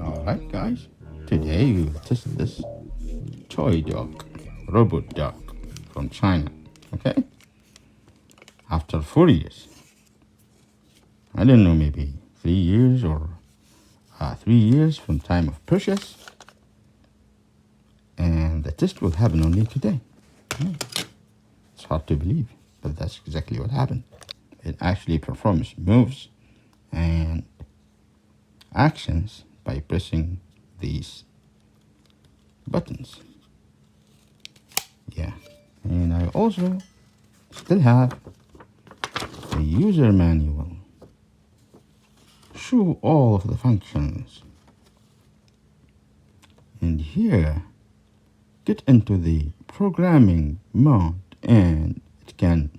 Alright guys, today we will test this toy dog, robot dog from China, okay? After 4 years. I don't know, maybe 3 years or 3 years from time of purchase. And the test will happen only today. It's hard to believe, but that's exactly what happened. It actually performs moves and actions by pressing these buttons. Yeah, and I also still have a user manual. Show all of the functions. And here, get into the programming mode and it can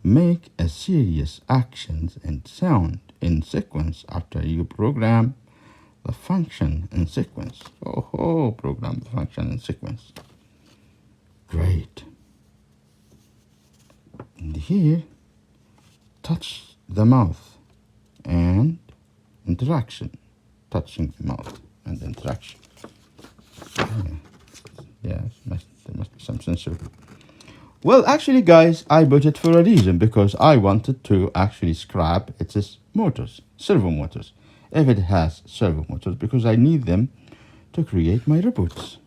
make a serious actions and sound in sequence after you program the function in sequence. Oh, program the function in sequence. Great. And here, touch the mouth and interaction. Touching the mouth and interaction. Yeah, there must be some sensor. Well, actually, guys, I bought it for a reason, because I wanted to actually scrap its motors, servo motors, if it has servo motors, because I need them to create my robots.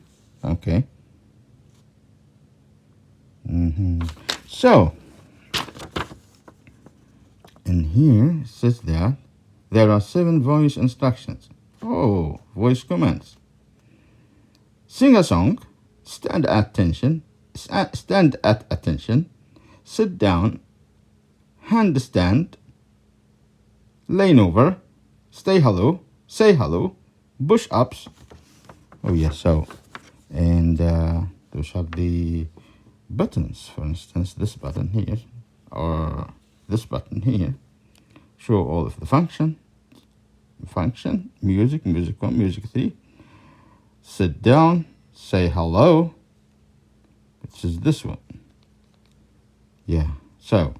Okay. So, in here it says that there are 7 voice instructions. Oh, voice commands. Sing a song, stand at attention, sit down, handstand, lean over, say hello, push-ups. Oh yes, so, and those are the buttons. For instance, this button here, or this button here, show all of the function, music 1, music 3, sit down, say hello, which is this one. Yeah, so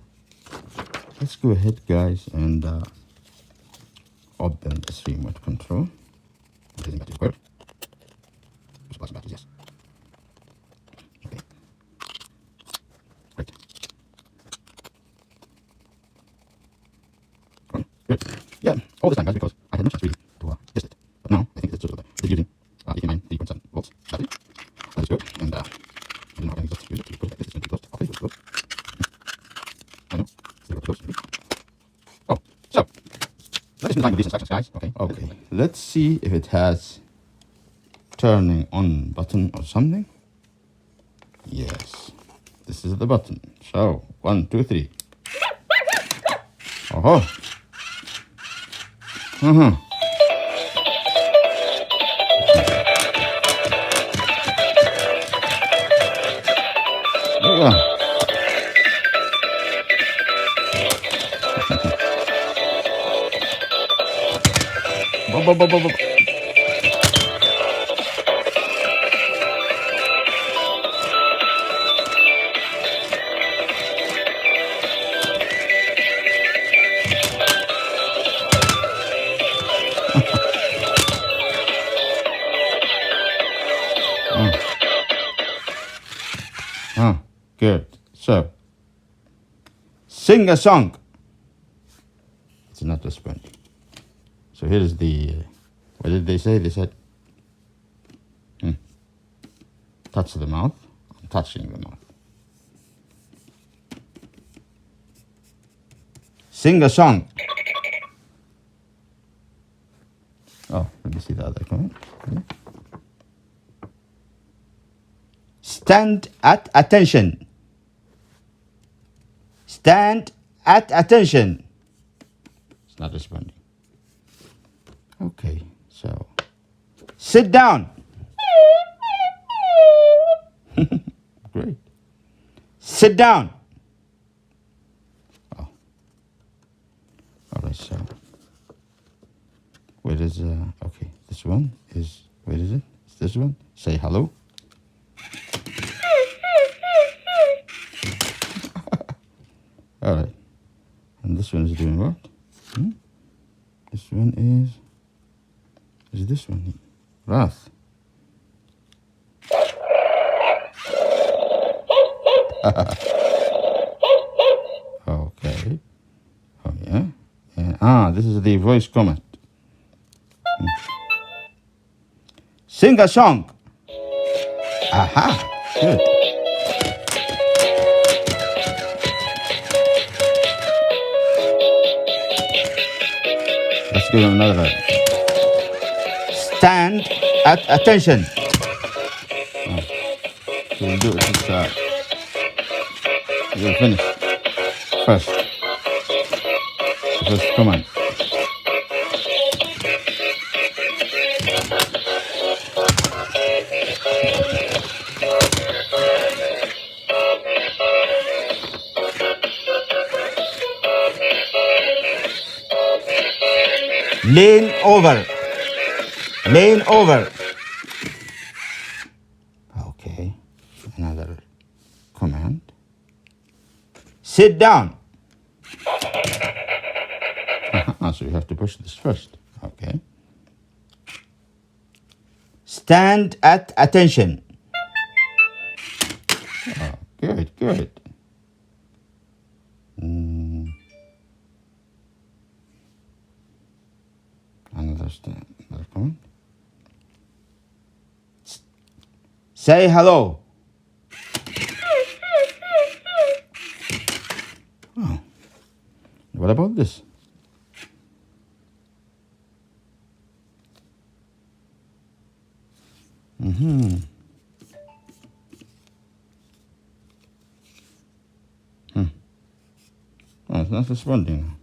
let's go ahead, guys, and open this remote control. Yes. Okay. Great. Good. Yeah, all this time, guys, because I had no chance really to test it. But now I think it's just it's using 89 3.7 volts battery. That is good. And I don't know how I can just use it to put it like this. It's going to be close. Okay, it's close. I know. It's close. Oh, so let's design with these instructions, guys. Okay. Let's see if it has turning on button or something. Yes, this is the button. So 1, 2, 3. Oh. Yeah. Good. So, sing a song. It's not responding. So here is the, what did they say? They said, touch the mouth. I'm touching the mouth. Sing a song. Oh, let me see the other comment. Yeah. Stand at attention. Stand at attention. It's not responding. Okay, so sit down. Great. Sit down. Oh. All right, so where is okay, this one is, where is it? It's this one. Say hello. All right. And this one is doing what? This one is this one? Wrath. Okay. Oh, yeah. Yeah. This is the voice comment. Sing a song. Aha. Good. Let's give him another. Stand at attention. So we'll do it this side. We'll finish first. The first command. Lean over. Lean over. Okay. Another command. Sit down. So you have to push this first. Okay. Stand at attention. Oh, good, good. Another command. Say hello. Oh. What about this? Oh, it's not responding.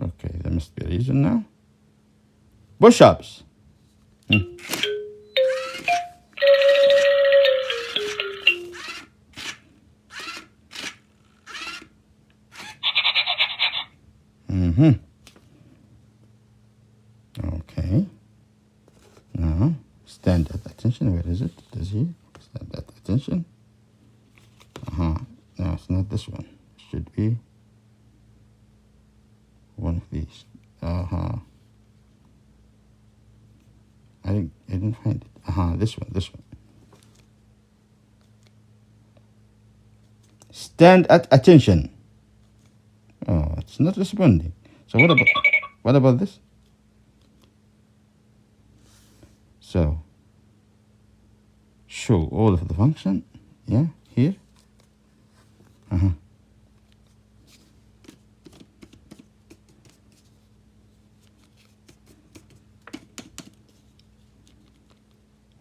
Okay, there must be a reason now. Push-ups. Okay. Now, stand at attention. Where is it? It is here. Stand at attention. No, it's not this one. It should be one of these. I didn't find it. This one. Stand at attention. Oh, it's not responding. So what about this? So show all of the function. Yeah, here.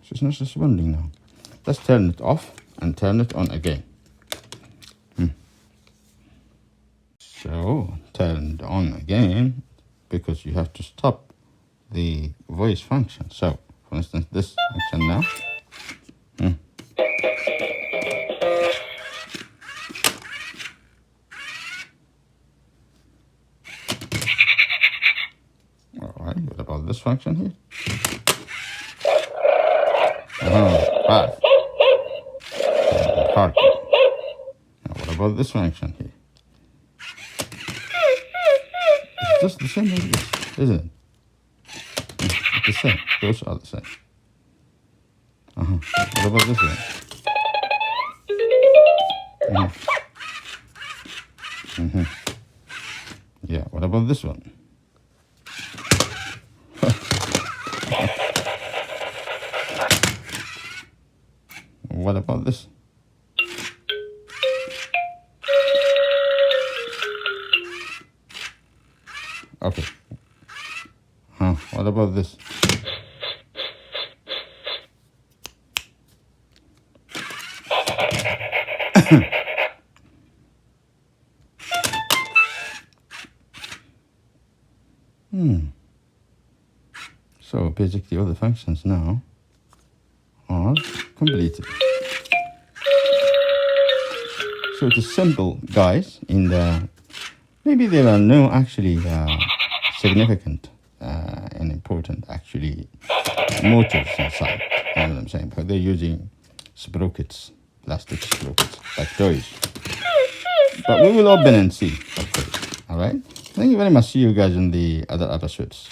So it's not responding now. Let's turn it off and turn it on again. So turned on again, because you have to stop the voice function. So for instance, this function now. function here? Path. Parking. Now, what about this function here? It's just the same as this, isn't it? It's the same. Those are the same. What about this one? Yeah, what about this one? What about this? Okay. What about this? So basically all the functions now are completed. So it is simple, guys, in the maybe there are no actually significant and important actually motors inside, you know what I'm saying? Because they're using sprockets, plastic sprockets, like toys. But we will open and see, alright? Thank you very much. See you guys in the other episodes.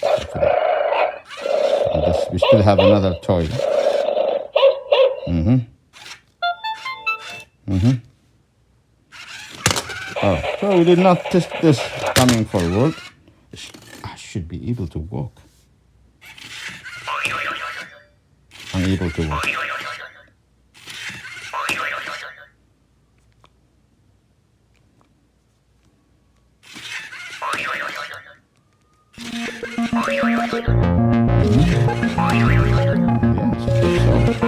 We still have another toy. Oh, so we did not test this coming forward. I should be able to walk. I'm able to walk. Yes, I think so.